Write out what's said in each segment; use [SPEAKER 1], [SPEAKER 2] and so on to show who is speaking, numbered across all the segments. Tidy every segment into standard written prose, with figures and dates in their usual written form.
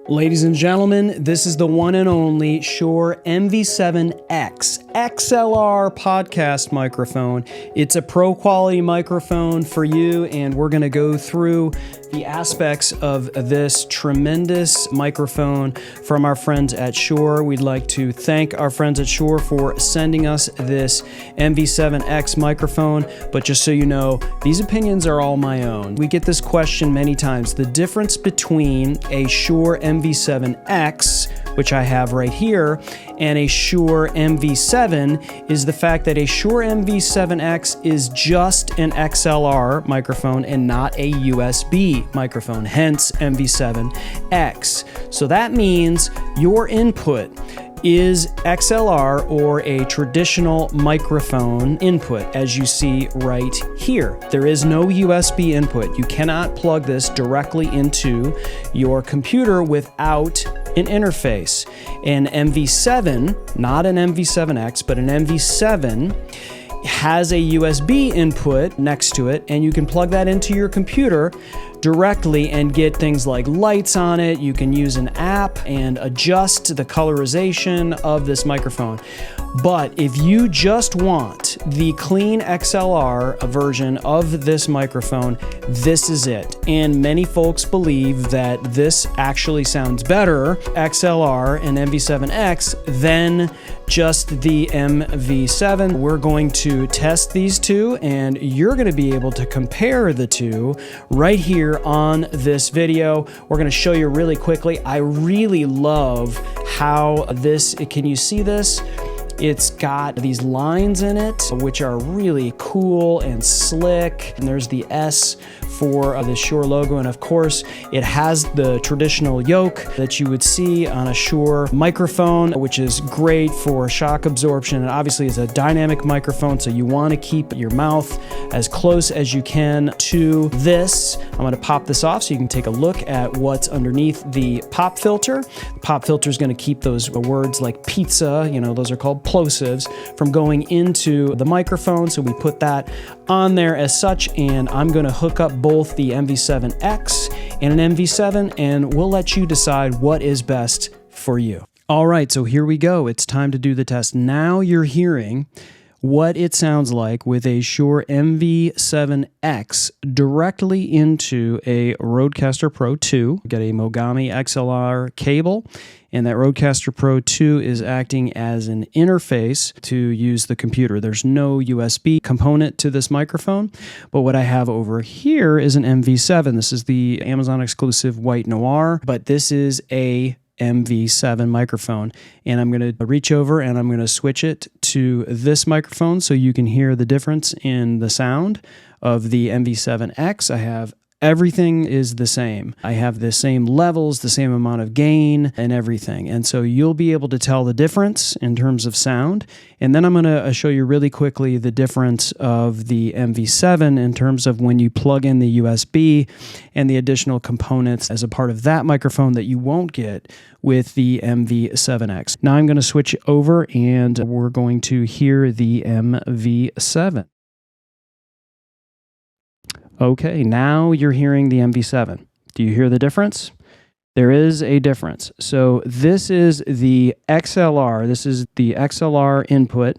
[SPEAKER 1] Ladies and gentlemen, this is the one and only Shure MV7X XLR podcast microphone. It's a pro quality microphone for you, and we're going to go through the aspects of this tremendous microphone from our friends at Shure. We'd like to thank our friends at Shure for sending us this MV7X microphone, but just so you know, these opinions are all my own. We get this question many times. The difference between a Shure MV7X, which I have right here, and a Shure MV7 is the fact that a Shure MV7X is just an XLR microphone and not a USB microphone, hence MV7X. So that means your input is XLR or a traditional microphone input, as you see right here. There is no USB input. You cannot plug this directly into your computer without an interface. An MV7, not an MV7X, but an MV7 has a USB input next to it, and you can plug that into your computer directly and get things like lights on it. You can use an app and adjust the colorization of this microphone. But if you just want the clean XLR version of this microphone, this is it. And many folks believe that this actually sounds better, XLR and MV7X, than just the MV7. We're going to test these two, and you're going to be able to compare the two right here on this video. We're going to show you really quickly. I really love how this, can you see this? It's got these lines in it, which are really cool and slick. And there's the S for the Shure logo. And of course, it has the traditional yoke that you would see on a Shure microphone, which is great for shock absorption. And obviously, it's a dynamic microphone, so you want to keep your mouth as close as you can to this. I'm going to pop this off so you can take a look at what's underneath the pop filter. The pop filter is going to keep those words like pizza, those are called plosives, from going into the microphone. So we put that on there as such, and I'm going to hook up both the MV7X and an MV7, and we'll let you decide what is best for you. All right, so here we go. It's time to do the test. Now you're hearing what it sounds like with a Shure MV7X directly into a Rodecaster Pro 2. Get a Mogami XLR cable, and that Rodecaster Pro 2 is acting as an interface to use the computer. There's no USB component to this microphone, but what I have over here is an MV7. This is the Amazon exclusive White Noir, but this is a MV7 microphone, and I'm going to reach over and I'm going to switch it to this microphone so you can hear the difference in the sound of the MV7X. I have everything is the same. I have the same levels, the same amount of gain and everything. And so you'll be able to tell the difference in terms of sound. And then I'm going to show you really quickly the difference of the MV7 in terms of when you plug in the USB and the additional components as a part of that microphone that you won't get with the MV7X. Now I'm going to switch over and we're going to hear the MV7. Okay, now you're hearing the MV7. Do you hear the difference? There is a difference. So this is the XLR. This is the XLR input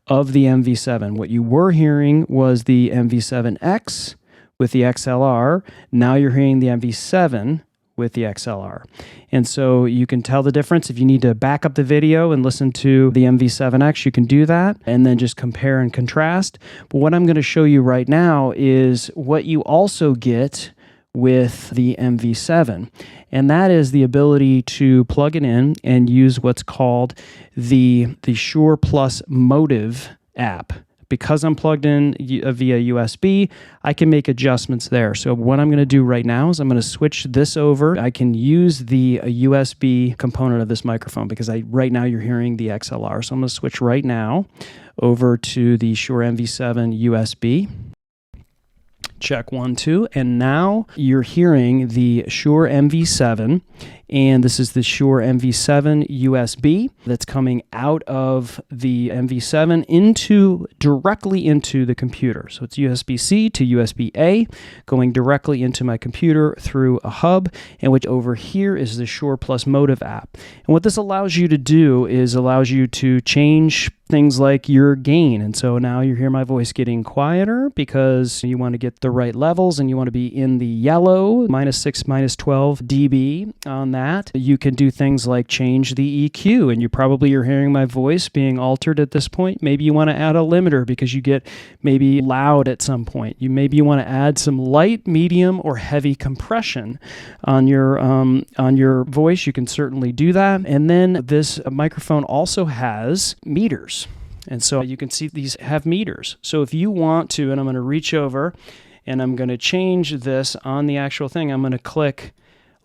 [SPEAKER 1] of the MV7. What you were hearing was the MV7X with the XLR. Now you're hearing the MV7 with the XLR. And so you can tell the difference. If you need to back up the video and listen to the MV7X, you can do that and then just compare and contrast. But what I'm going to show you right now is what you also get with the MV7, and that is the ability to plug it in and use what's called the Shure Plus Motive app. Because I'm plugged in via USB, I can make adjustments there. So what I'm going to do right now is I'm going to switch this over. I can use the USB component of this microphone because right now you're hearing the XLR. So I'm going to switch right now over to the Shure MV7 USB. Check 1, 2. And now you're hearing the Shure MV7, and this is the Shure MV7 USB that's coming out of the MV7 directly into the computer. So it's USB-C to USB-A, going directly into my computer through a hub, and which over here is the Shure Plus Motive app. And what this allows you to do is allows you to change things like your gain. And so now you hear my voice getting quieter because you want to get the right levels and you want to be in the yellow, -6, -12 dB on that. You can do things like change the EQ, and you probably are hearing my voice being altered at this point. Maybe you want to add a limiter because you get maybe loud at some point. Maybe you want to add some light, medium, or heavy compression on your voice. You can certainly do that. And then this microphone also has meters. And so you can see these have meters. So if you want to, and I'm going to reach over and I'm going to change this on the actual thing, I'm going to click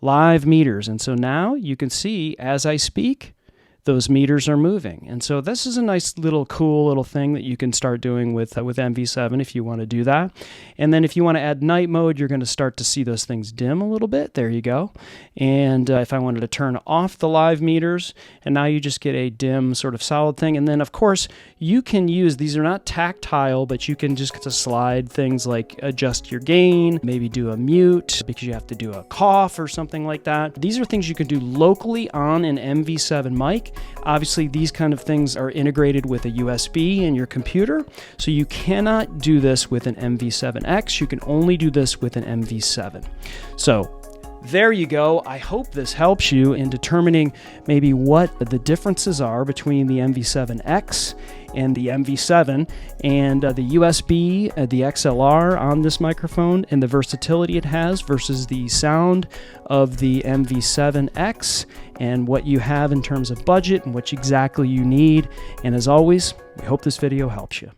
[SPEAKER 1] live meters. And so now you can see as I speak, those meters are moving. And so this is a nice little cool little thing that you can start doing with MV7 if you want to do that. And then if you want to add night mode, you're going to start to see those things dim a little bit. There you go. And if I wanted to turn off the live meters, and now you just get a dim sort of solid thing. And then of course you can use, these are not tactile, but you can just slide things like adjust your gain, maybe do a mute because you have to do a cough or something like that. These are things you can do locally on an MV7 mic. Obviously, these kind of things are integrated with a USB in your computer, so you cannot do this with an MV7X. You can only do this with an MV7. So there you go. I hope this helps you in determining maybe what the differences are between the MV7X and the MV7 and the USB, the XLR on this microphone and the versatility it has versus the sound of the MV7X and what you have in terms of budget and what exactly you need. And as always, we hope this video helps you.